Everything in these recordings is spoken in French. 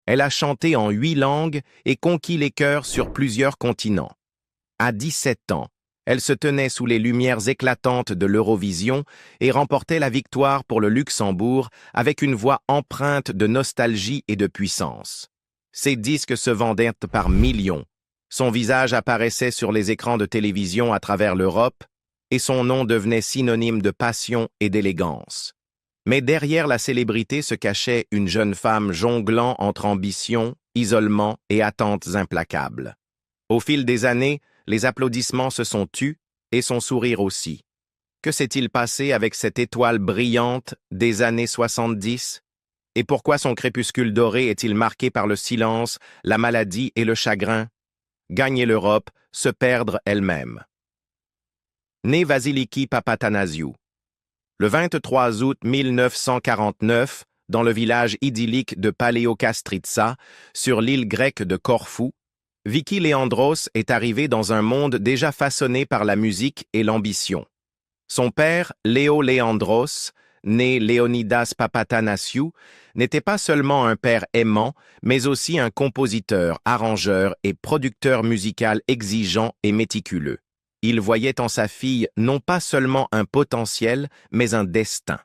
Elle a chanté en 8 langues et conquis les cœurs sur plusieurs continents. À 17 ans, elle se tenait sous les lumières éclatantes de l'Eurovision et remportait la victoire pour le Luxembourg avec une voix empreinte de nostalgie et de puissance. Ses disques se vendaient par millions. Son visage apparaissait sur les écrans de télévision à travers l'Europe et son nom devenait synonyme de passion et d'élégance. Mais derrière la célébrité se cachait une jeune femme jonglant entre ambition, isolement et attentes implacables. Au fil des années, les applaudissements se sont tus et son sourire aussi. Que s'est-il passé avec cette étoile brillante des années 70? Et pourquoi son crépuscule doré est-il marqué par le silence, la maladie et le chagrin? Gagner l'Europe, se perdre elle-même. Né Vasiliki Papatanasiou. Le 23 août 1949, dans le village idyllique de Paléokastritsa, sur l'île grecque de Corfou, Vicky Leandros est arrivé dans un monde déjà façonné par la musique et l'ambition. Son père, Léo Leandros, né Léonidas Papatanasiou, n'était pas seulement un père aimant, mais aussi un compositeur, arrangeur et producteur musical exigeant et méticuleux. Il voyait en sa fille non pas seulement un potentiel, mais un destin.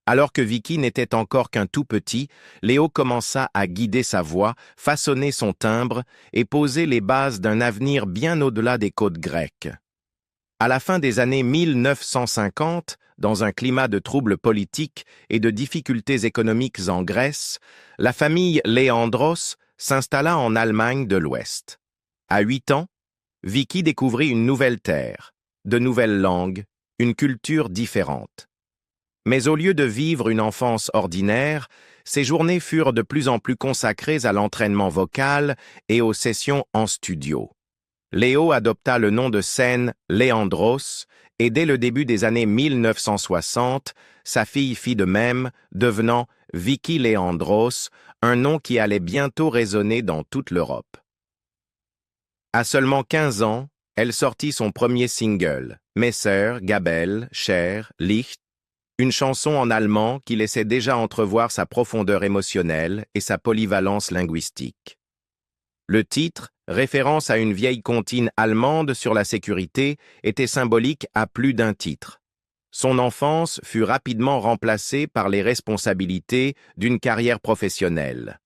Alors que Vicky n'était encore qu'un tout petit, Léo commença à guider sa voix, façonner son timbre et poser les bases d'un avenir bien au-delà des côtes grecques. À la fin des années 1950, dans un climat de troubles politiques et de difficultés économiques en Grèce, la famille Leandros s'installa en Allemagne de l'Ouest. À 8 ans, Vicky découvrit une nouvelle terre, de nouvelles langues, une culture différente. Mais au lieu de vivre une enfance ordinaire, ses journées furent de plus en plus consacrées à l'entraînement vocal et aux sessions en studio. Léo adopta le nom de scène Leandros et dès le début des années 1960, sa fille fit de même, devenant Vicky Leandros, un nom qui allait bientôt résonner dans toute l'Europe. À seulement 15 ans, elle sortit son premier single, Messer, Gabel, Cher, Licht, une chanson en allemand qui laissait déjà entrevoir sa profondeur émotionnelle et sa polyvalence linguistique. Le titre, référence à une vieille comptine allemande sur la sécurité, était symbolique à plus d'un titre. Son enfance fut rapidement remplacée par les responsabilités d'une carrière professionnelle.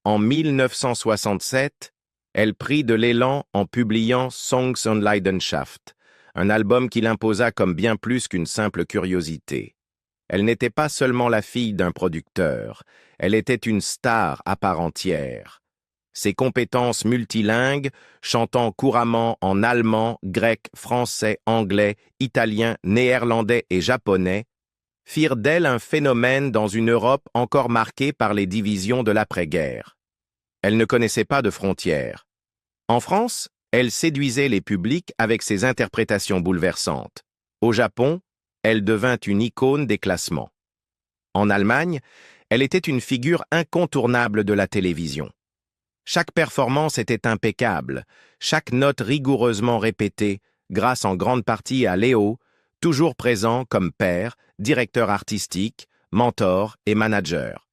En 1967, elle prit de l'élan en publiant Songs und Leidenschaft, un album qui l'imposa comme bien plus qu'une simple curiosité. Elle n'était pas seulement la fille d'un producteur, elle était une star à part entière. Ses compétences multilingues, chantant couramment en allemand, grec, français, anglais, italien, néerlandais et japonais, firent d'elle un phénomène dans une Europe encore marquée par les divisions de l'après-guerre. Elle ne connaissait pas de frontières. En France, elle séduisait les publics avec ses interprétations bouleversantes. Au Japon, elle devint une icône des classements. En Allemagne, elle était une figure incontournable de la télévision. Chaque performance était impeccable, chaque note rigoureusement répétée, grâce en grande partie à Léo, toujours présent comme père, directeur artistique, mentor et manager.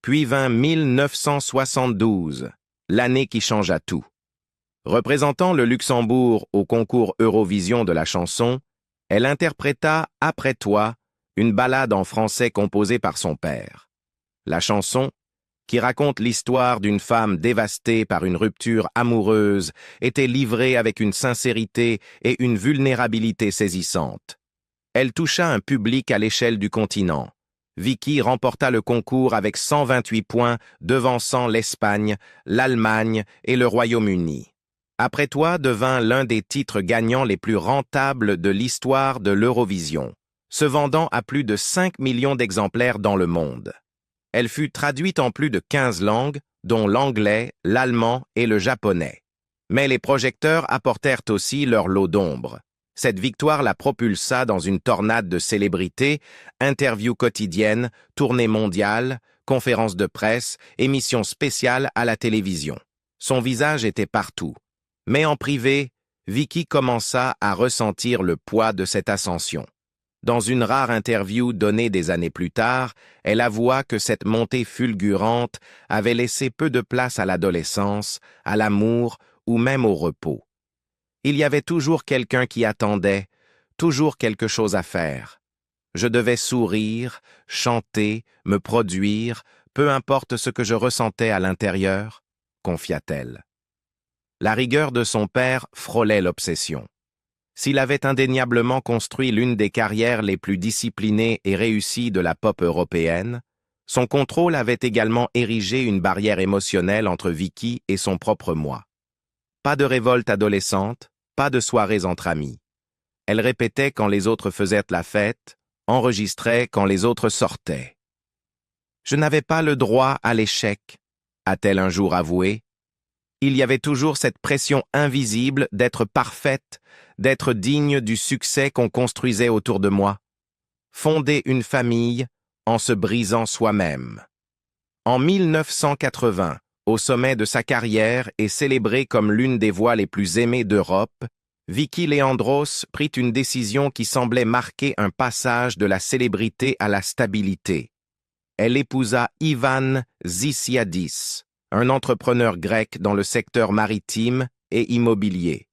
Puis vint 1972, l'année qui changea tout. Représentant le Luxembourg au concours Eurovision de la chanson, elle interpréta « Après toi », une ballade en français composée par son père. La chanson, qui raconte l'histoire d'une femme dévastée par une rupture amoureuse, était livrée avec une sincérité et une vulnérabilité saisissantes. Elle toucha un public à l'échelle du continent. Vicky remporta le concours avec 128 points, devançant l'Espagne, l'Allemagne et le Royaume-Uni. Après toi devint l'un des titres gagnants les plus rentables de l'histoire de l'Eurovision, se vendant à plus de 5 millions d'exemplaires dans le monde. Elle fut traduite en plus de 15 langues, dont l'anglais, l'allemand et le japonais. Mais les projecteurs apportèrent aussi leur lot d'ombre. Cette victoire la propulsa dans une tornade de célébrités, interviews quotidiennes, tournées mondiales, conférences de presse, émissions spéciales à la télévision. Son visage était partout. Mais en privé, Vicky commença à ressentir le poids de cette ascension. Dans une rare interview donnée des années plus tard, elle avoua que cette montée fulgurante avait laissé peu de place à l'adolescence, à l'amour ou même au repos. Il y avait toujours quelqu'un qui attendait, toujours quelque chose à faire. Je devais sourire, chanter, me produire, peu importe ce que je ressentais à l'intérieur, confia-t-elle. La rigueur de son père frôlait l'obsession. S'il avait indéniablement construit l'une des carrières les plus disciplinées et réussies de la pop européenne, son contrôle avait également érigé une barrière émotionnelle entre Vicky et son propre moi. Pas de révolte adolescente, pas de soirées entre amis. Elle répétait quand les autres faisaient la fête, enregistrait quand les autres sortaient. « Je n'avais pas le droit à l'échec », a-t-elle un jour avoué. Il y avait toujours cette pression invisible d'être parfaite, d'être digne du succès qu'on construisait autour de moi. Fonder une famille en se brisant soi-même. En 1980, au sommet de sa carrière et célébrée comme l'une des voix les plus aimées d'Europe, Vicky Leandros prit une décision qui semblait marquer un passage de la célébrité à la stabilité. Elle épousa Ivan Zysiadis, un entrepreneur grec dans le secteur maritime et immobilier.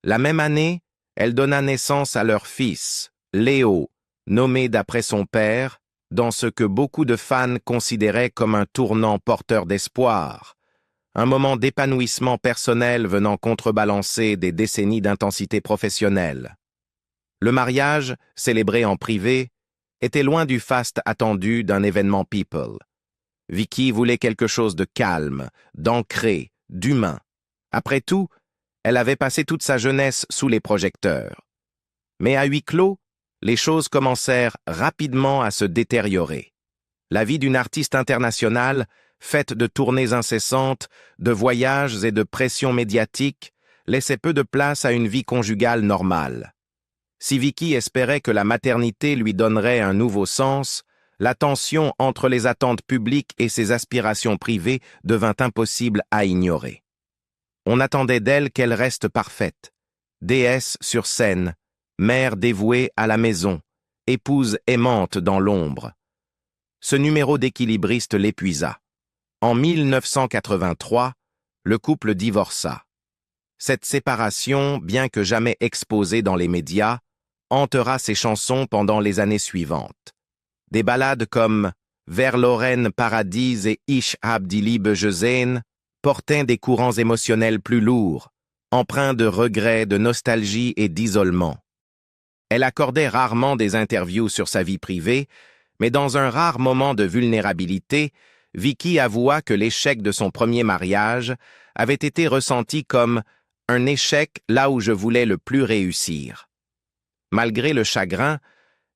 La même année, elle donna naissance à leur fils, Léo, nommé d'après son père, dans ce que beaucoup de fans considéraient comme un tournant porteur d'espoir, un moment d'épanouissement personnel venant contrebalancer des décennies d'intensité professionnelle. Le mariage, célébré en privé, était loin du faste attendu d'un événement people. Vicky voulait quelque chose de calme, d'ancré, d'humain. Après tout, elle avait passé toute sa jeunesse sous les projecteurs. Mais à huis clos, les choses commencèrent rapidement à se détériorer. La vie d'une artiste internationale, faite de tournées incessantes, de voyages et de pressions médiatiques, laissait peu de place à une vie conjugale normale. Si Vicky espérait que la maternité lui donnerait un nouveau sens, la tension entre les attentes publiques et ses aspirations privées devint impossible à ignorer. On attendait d'elle qu'elle reste parfaite, déesse sur scène, mère dévouée à la maison, épouse aimante dans l'ombre. Ce numéro d'équilibriste l'épuisa. En 1983, le couple divorça. Cette séparation, bien que jamais exposée dans les médias, hantera ses chansons pendant les années suivantes. Des ballades comme « Vers Lorraine Paradis » et « Ich hab die Liebe gesehen » portaient des courants émotionnels plus lourds, empreints de regrets, de nostalgie et d'isolement. Elle accordait rarement des interviews sur sa vie privée, mais dans un rare moment de vulnérabilité, Vicky avoua que l'échec de son premier mariage avait été ressenti comme « un échec là où je voulais le plus réussir ». Malgré le chagrin,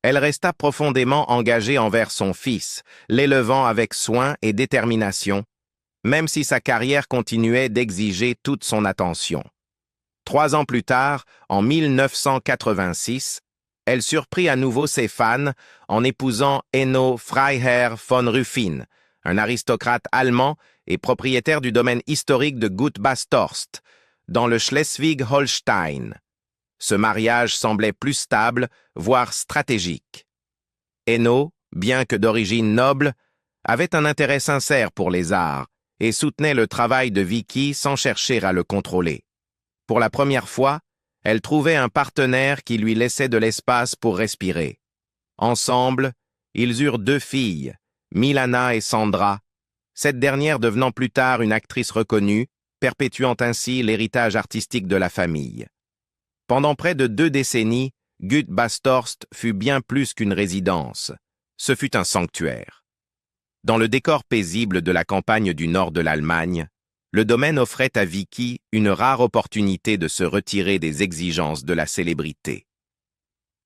elle resta profondément engagée envers son fils, l'élevant avec soin et détermination, même si sa carrière continuait d'exiger toute son attention. 3 ans plus tard, en 1986, elle surprit à nouveau ses fans en épousant Enno Freiherr von Ruffin, un aristocrate allemand et propriétaire du domaine historique de Gut-Bastorst, dans le Schleswig-Holstein. Ce mariage semblait plus stable, voire stratégique. Enno, bien que d'origine noble, avait un intérêt sincère pour les arts et soutenait le travail de Vicky sans chercher à le contrôler. Pour la première fois, elle trouvait un partenaire qui lui laissait de l'espace pour respirer. Ensemble, ils eurent 2 filles, Milana et Sandra, cette dernière devenant plus tard une actrice reconnue, perpétuant ainsi l'héritage artistique de la famille. Pendant près de 2 décennies, Gut-Bastorst fut bien plus qu'une résidence. Ce fut un sanctuaire. Dans le décor paisible de la campagne du nord de l'Allemagne, le domaine offrait à Vicky une rare opportunité de se retirer des exigences de la célébrité.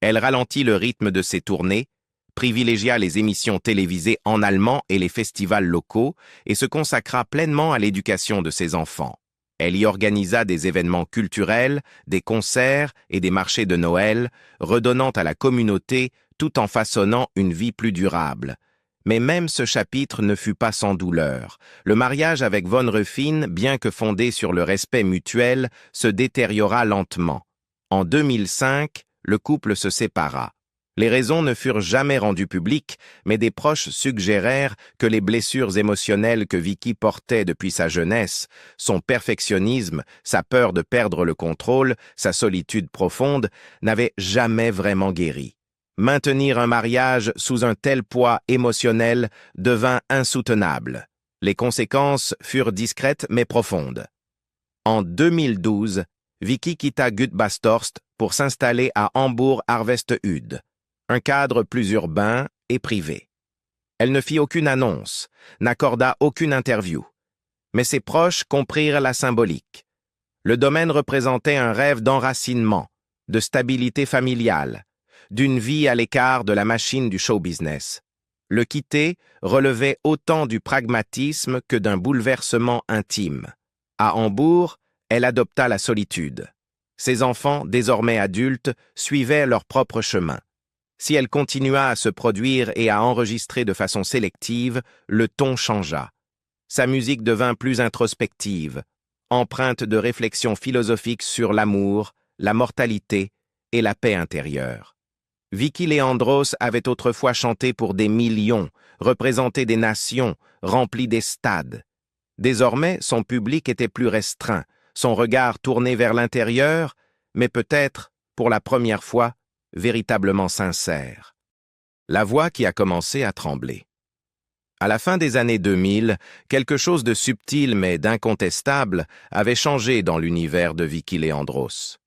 Elle ralentit le rythme de ses tournées, privilégia les émissions télévisées en allemand et les festivals locaux et se consacra pleinement à l'éducation de ses enfants. Elle y organisa des événements culturels, des concerts et des marchés de Noël, redonnant à la communauté tout en façonnant une vie plus durable. Mais même ce chapitre ne fut pas sans douleur. Le mariage avec von Ruffin, bien que fondé sur le respect mutuel, se détériora lentement. En 2005, le couple se sépara. Les raisons ne furent jamais rendues publiques, mais des proches suggérèrent que les blessures émotionnelles que Vicky portait depuis sa jeunesse, son perfectionnisme, sa peur de perdre le contrôle, sa solitude profonde, n'avaient jamais vraiment guéri. Maintenir un mariage sous un tel poids émotionnel devint insoutenable. Les conséquences furent discrètes mais profondes. En 2012, Vicky quitta Gutbastorst pour s'installer à Hambourg-Harvestehütte, un cadre plus urbain et privé. Elle ne fit aucune annonce, n'accorda aucune interview. Mais ses proches comprirent la symbolique. Le domaine représentait un rêve d'enracinement, de stabilité familiale, d'une vie à l'écart de la machine du show-business. Le quitter relevait autant du pragmatisme que d'un bouleversement intime. À Hambourg, elle adopta la solitude. Ses enfants, désormais adultes, suivaient leur propre chemin. Si elle continua à se produire et à enregistrer de façon sélective, le ton changea. Sa musique devint plus introspective, empreinte de réflexions philosophiques sur l'amour, la mortalité et la paix intérieure. Vicky Leandros avait autrefois chanté pour des millions, représenté des nations, rempli des stades. Désormais, son public était plus restreint, son regard tourné vers l'intérieur, mais peut-être, pour la première fois, véritablement sincère. La voix qui a commencé à trembler. À la fin des années 2000, quelque chose de subtil mais d'incontestable avait changé dans l'univers de Vicky Leandros.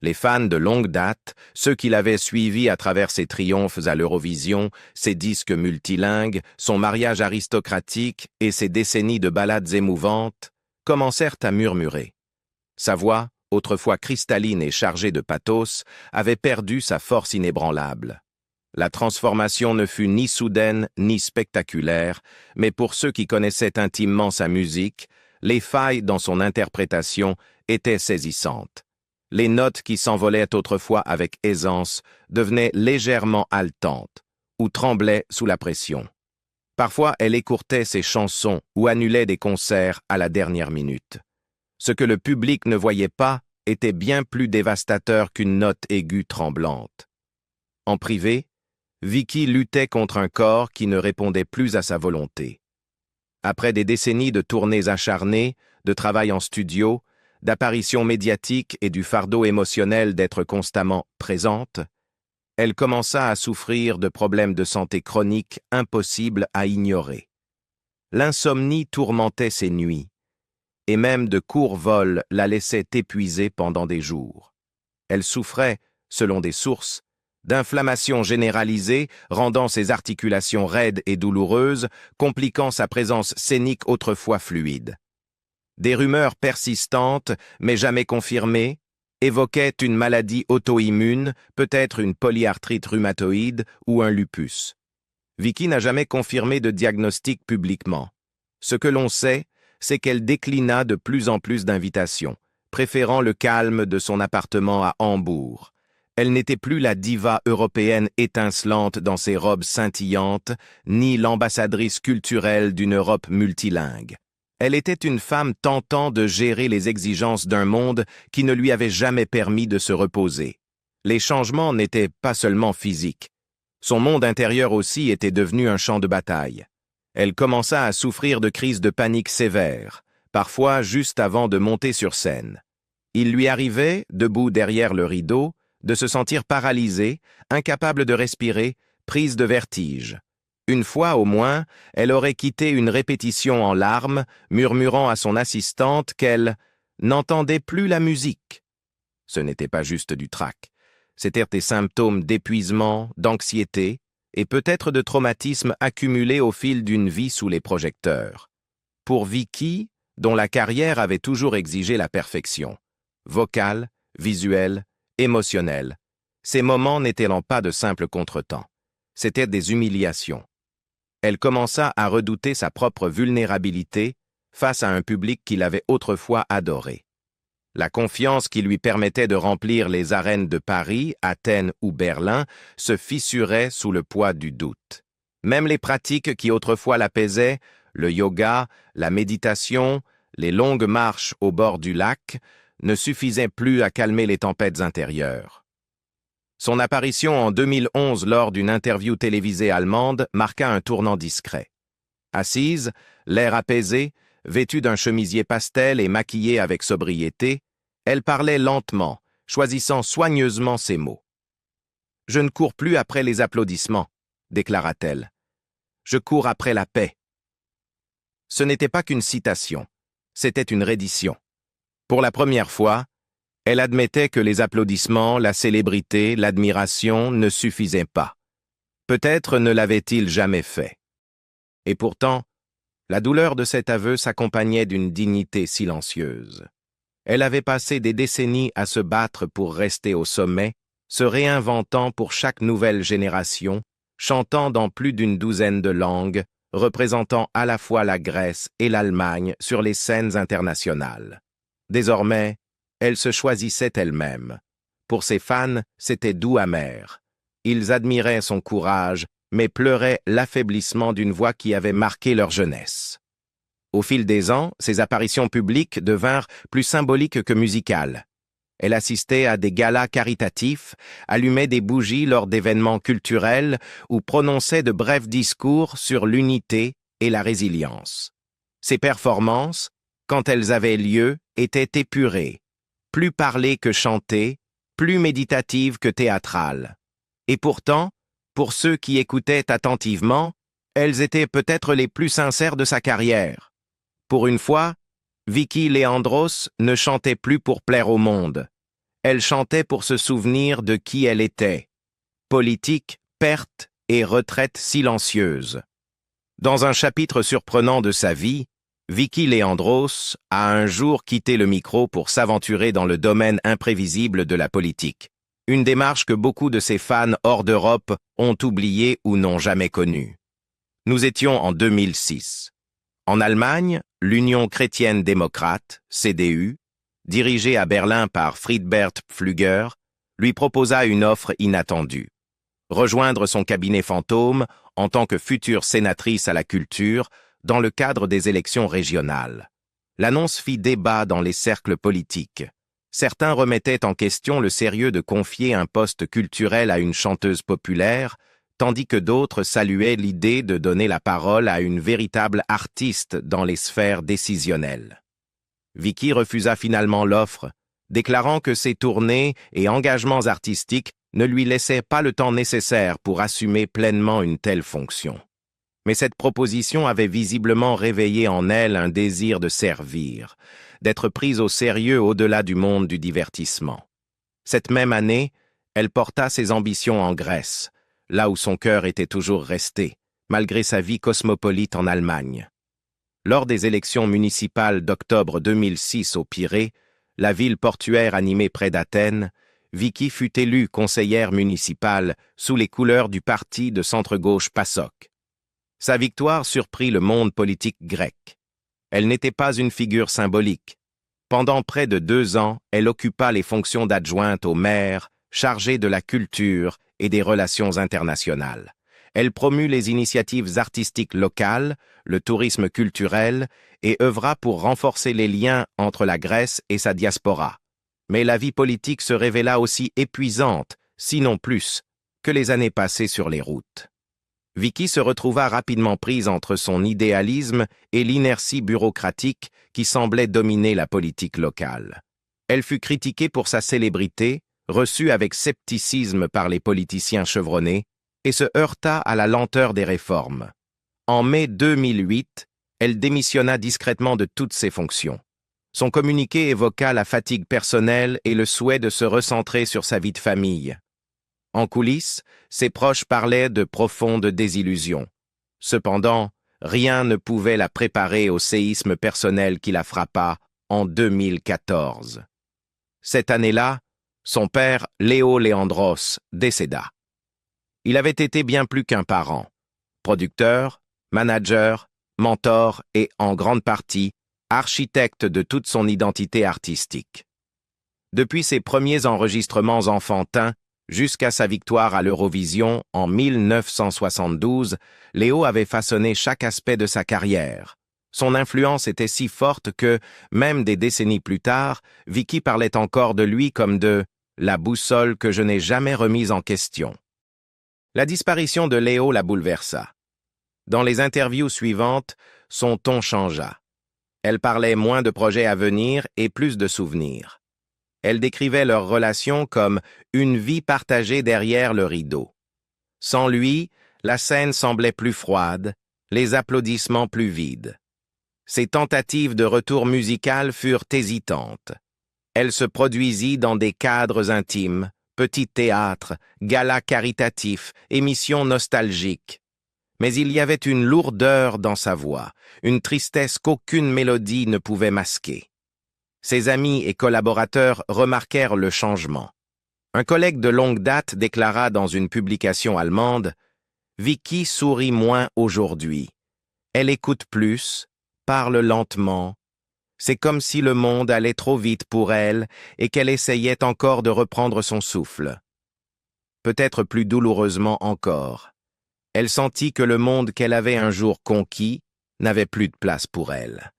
Les fans de longue date, ceux qui l'avaient suivi à travers ses triomphes à l'Eurovision, ses disques multilingues, son mariage aristocratique et ses décennies de ballades émouvantes, commencèrent à murmurer. Sa voix, autrefois cristalline et chargée de pathos, avait perdu sa force inébranlable. La transformation ne fut ni soudaine ni spectaculaire, mais pour ceux qui connaissaient intimement sa musique, les failles dans son interprétation étaient saisissantes. Les notes qui s'envolaient autrefois avec aisance devenaient légèrement haletantes ou tremblaient sous la pression. Parfois, elle écourtait ses chansons ou annulait des concerts à la dernière minute. Ce que le public ne voyait pas était bien plus dévastateur qu'une note aiguë tremblante. En privé, Vicky luttait contre un corps qui ne répondait plus à sa volonté. Après des décennies de tournées acharnées, de travail en studio, d'apparitions médiatiques et du fardeau émotionnel d'être constamment présente, elle commença à souffrir de problèmes de santé chroniques impossibles à ignorer. L'insomnie tourmentait ses nuits, et même de courts vols la laissaient épuisée pendant des jours. Elle souffrait, selon des sources, d'inflammation généralisée, rendant ses articulations raides et douloureuses, compliquant sa présence scénique autrefois fluide. Des rumeurs persistantes, mais jamais confirmées, évoquaient une maladie auto-immune, peut-être une polyarthrite rhumatoïde ou un lupus. Vicky n'a jamais confirmé de diagnostic publiquement. Ce que l'on sait, c'est qu'elle déclina de plus en plus d'invitations, préférant le calme de son appartement à Hambourg. Elle n'était plus la diva européenne étincelante dans ses robes scintillantes, ni l'ambassadrice culturelle d'une Europe multilingue. Elle était une femme tentant de gérer les exigences d'un monde qui ne lui avait jamais permis de se reposer. Les changements n'étaient pas seulement physiques. Son monde intérieur aussi était devenu un champ de bataille. Elle commença à souffrir de crises de panique sévères, parfois juste avant de monter sur scène. Il lui arrivait, debout derrière le rideau, de se sentir paralysée, incapable de respirer, prise de vertige. Une fois au moins, elle aurait quitté une répétition en larmes, murmurant à son assistante qu'elle n'entendait plus la musique. Ce n'était pas juste du trac. C'étaient des symptômes d'épuisement, d'anxiété et peut-être de traumatisme accumulés au fil d'une vie sous les projecteurs. Pour Vicky, dont la carrière avait toujours exigé la perfection, vocale, visuelle, émotionnelle, ces moments n'étaient pas de simples contretemps. C'étaient des humiliations. Elle commença à redouter sa propre vulnérabilité face à un public qui l'avait autrefois adorée. La confiance qui lui permettait de remplir les arènes de Paris, Athènes ou Berlin se fissurait sous le poids du doute. Même les pratiques qui autrefois l'apaisaient, le yoga, la méditation, les longues marches au bord du lac, ne suffisaient plus à calmer les tempêtes intérieures. Son apparition en 2011 lors d'une interview télévisée allemande marqua un tournant discret. Assise, l'air apaisé, vêtue d'un chemisier pastel et maquillée avec sobriété, elle parlait lentement, choisissant soigneusement ses mots. « Je ne cours plus après les applaudissements », déclara-t-elle. « Je cours après la paix. » Ce n'était pas qu'une citation, c'était une reddition. Pour la première fois, elle admettait que les applaudissements, la célébrité, l'admiration ne suffisaient pas. Peut-être ne l'avait-il jamais fait. Et pourtant, la douleur de cet aveu s'accompagnait d'une dignité silencieuse. Elle avait passé des décennies à se battre pour rester au sommet, se réinventant pour chaque nouvelle génération, chantant dans plus d'une douzaine de langues, représentant à la fois la Grèce et l'Allemagne sur les scènes internationales. Désormais, elle se choisissait elle-même. Pour ses fans, c'était doux amer. Ils admiraient son courage, mais pleuraient l'affaiblissement d'une voix qui avait marqué leur jeunesse. Au fil des ans, ses apparitions publiques devinrent plus symboliques que musicales. Elle assistait à des galas caritatifs, allumait des bougies lors d'événements culturels ou prononçait de brefs discours sur l'unité et la résilience. Ses performances, quand elles avaient lieu, étaient épurées, plus parlées que chantées, plus méditatives que théâtrales. Et pourtant, pour ceux qui écoutaient attentivement, elles étaient peut-être les plus sincères de sa carrière. Pour une fois, Vicky Leandros ne chantait plus pour plaire au monde. Elle chantait pour se souvenir de qui elle était. Politique, perte et retraite silencieuse. Dans un chapitre surprenant de sa vie, Vicky Leandros a un jour quitté le micro pour s'aventurer dans le domaine imprévisible de la politique. Une démarche que beaucoup de ses fans hors d'Europe ont oubliée ou n'ont jamais connue. Nous étions en 2006. En Allemagne, l'Union chrétienne démocrate, CDU, dirigée à Berlin par Friedbert Pflüger, lui proposa une offre inattendue. Rejoindre son cabinet fantôme en tant que future sénatrice à la culture dans le cadre des élections régionales. L'annonce fit débat dans les cercles politiques. Certains remettaient en question le sérieux de confier un poste culturel à une chanteuse populaire, tandis que d'autres saluaient l'idée de donner la parole à une véritable artiste dans les sphères décisionnelles. Vicky refusa finalement l'offre, déclarant que ses tournées et engagements artistiques ne lui laissaient pas le temps nécessaire pour assumer pleinement une telle fonction. Mais cette proposition avait visiblement réveillé en elle un désir de servir, d'être prise au sérieux au-delà du monde du divertissement. Cette même année, elle porta ses ambitions en Grèce, là où son cœur était toujours resté, malgré sa vie cosmopolite en Allemagne. Lors des élections municipales d'octobre 2006 au Pirée, la ville portuaire animée près d'Athènes, Vicky fut élue conseillère municipale sous les couleurs du parti de centre-gauche PASOK. Sa victoire surprit le monde politique grec. Elle n'était pas une figure symbolique. Pendant près de 2 ans, elle occupa les fonctions d'adjointe au maire, chargée de la culture et des relations internationales. Elle promut les initiatives artistiques locales, le tourisme culturel et œuvra pour renforcer les liens entre la Grèce et sa diaspora. Mais la vie politique se révéla aussi épuisante, sinon plus, que les années passées sur les routes. Vicky se retrouva rapidement prise entre son idéalisme et l'inertie bureaucratique qui semblait dominer la politique locale. Elle fut critiquée pour sa célébrité, reçue avec scepticisme par les politiciens chevronnés, et se heurta à la lenteur des réformes. En mai 2008, elle démissionna discrètement de toutes ses fonctions. Son communiqué évoqua la fatigue personnelle et le souhait de se recentrer sur sa vie de famille. En coulisses, ses proches parlaient de profondes désillusions. Cependant, rien ne pouvait la préparer au séisme personnel qui la frappa en 2014. Cette année-là, son père, Léo Leandros, décéda. Il avait été bien plus qu'un parent. Producteur, manager, mentor et, en grande partie, architecte de toute son identité artistique. Depuis ses premiers enregistrements enfantins, jusqu'à sa victoire à l'Eurovision en 1972, Léo avait façonné chaque aspect de sa carrière. Son influence était si forte que, même des décennies plus tard, Vicky parlait encore de lui comme de la boussole que je n'ai jamais remise en question. La disparition de Léo la bouleversa. Dans les interviews suivantes, son ton changea. Elle parlait moins de projets à venir et plus de souvenirs. Elle décrivait leur relation comme une vie partagée derrière le rideau. Sans lui, la scène semblait plus froide, les applaudissements plus vides. Ses tentatives de retour musical furent hésitantes. Elle se produisit dans des cadres intimes, petits théâtres, galas caritatifs, émissions nostalgiques. Mais il y avait une lourdeur dans sa voix, une tristesse qu'aucune mélodie ne pouvait masquer. Ses amis et collaborateurs remarquèrent le changement. Un collègue de longue date déclara dans une publication allemande « Vicky sourit moins aujourd'hui. Elle écoute plus, parle lentement. C'est comme si le monde allait trop vite pour elle et qu'elle essayait encore de reprendre son souffle. » Peut-être plus douloureusement encore. Elle sentit que le monde qu'elle avait un jour conquis n'avait plus de place pour elle.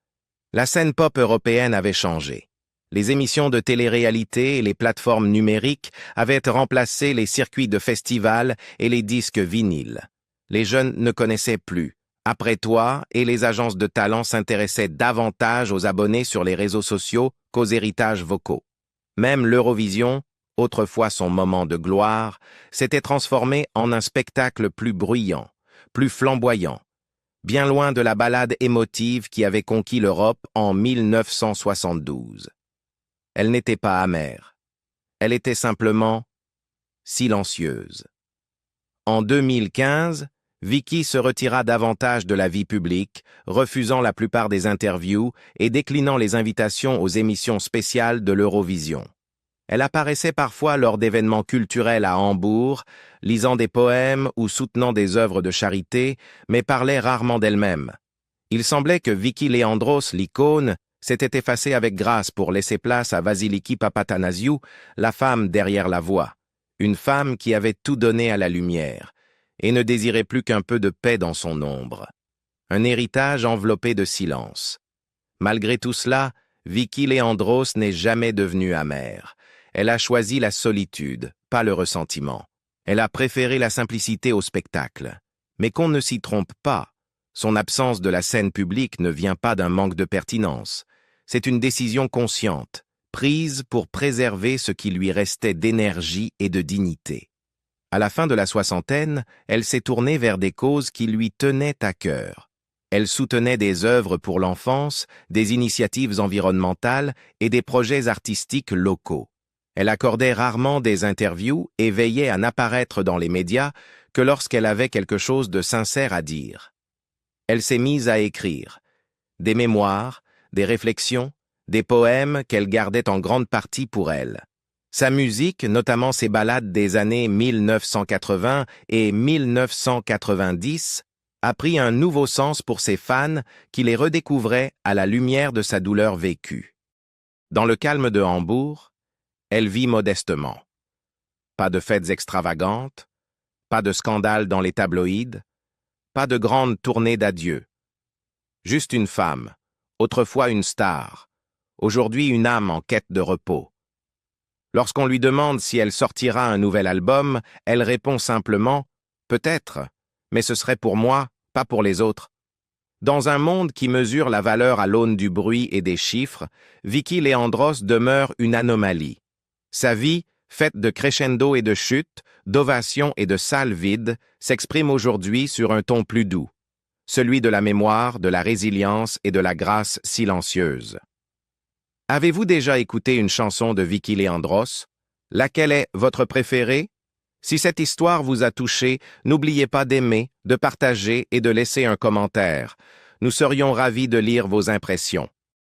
La scène pop européenne avait changé. Les émissions de télé-réalité et les plateformes numériques avaient remplacé les circuits de festivals et les disques vinyles. Les jeunes ne connaissaient plus Après toi, et les agences de talent s'intéressaient davantage aux abonnés sur les réseaux sociaux qu'aux héritages vocaux. Même l'Eurovision, autrefois son moment de gloire, s'était transformé en un spectacle plus bruyant, plus flamboyant, bien loin de la ballade émotive qui avait conquis l'Europe en 1972. Elle n'était pas amère. Elle était simplement silencieuse. En 2015, Vicky se retira davantage de la vie publique, refusant la plupart des interviews et déclinant les invitations aux émissions spéciales de l'Eurovision. Elle apparaissait parfois lors d'événements culturels à Hambourg, lisant des poèmes ou soutenant des œuvres de charité, mais parlait rarement d'elle-même. Il semblait que Vicky Leandros, l'icône, s'était effacée avec grâce pour laisser place à Vasiliki Papatanasiou, la femme derrière la voix, une femme qui avait tout donné à la lumière, et ne désirait plus qu'un peu de paix dans son ombre. Un héritage enveloppé de silence. Malgré tout cela, Vicky Leandros n'est jamais devenue amère. Elle a choisi la solitude, pas le ressentiment. Elle a préféré la simplicité au spectacle. Mais qu'on ne s'y trompe pas, son absence de la scène publique ne vient pas d'un manque de pertinence. C'est une décision consciente, prise pour préserver ce qui lui restait d'énergie et de dignité. À la fin de la soixantaine, elle s'est tournée vers des causes qui lui tenaient à cœur. Elle soutenait des œuvres pour l'enfance, des initiatives environnementales et des projets artistiques locaux. Elle accordait rarement des interviews et veillait à n'apparaître dans les médias que lorsqu'elle avait quelque chose de sincère à dire. Elle s'est mise à écrire des mémoires, des réflexions, des poèmes qu'elle gardait en grande partie pour elle. Sa musique, notamment ses ballades des années 1980 et 1990, a pris un nouveau sens pour ses fans qui les redécouvraient à la lumière de sa douleur vécue. Dans le calme de Hambourg, elle vit modestement. Pas de fêtes extravagantes, pas de scandales dans les tabloïds, pas de grandes tournées d'adieu. Juste une femme, autrefois une star, aujourd'hui une âme en quête de repos. Lorsqu'on lui demande si elle sortira un nouvel album, elle répond simplement « Peut-être, mais ce serait pour moi, pas pour les autres ». Dans un monde qui mesure la valeur à l'aune du bruit et des chiffres, Vicky Leandros demeure une anomalie. Sa vie, faite de crescendo et de chutes, d'ovations et de salles vides, s'exprime aujourd'hui sur un ton plus doux, celui de la mémoire, de la résilience et de la grâce silencieuse. Avez-vous déjà écouté une chanson de Vicky Leandros? Laquelle est votre préférée? Si cette histoire vous a touché, n'oubliez pas d'aimer, de partager et de laisser un commentaire. Nous serions ravis de lire vos impressions.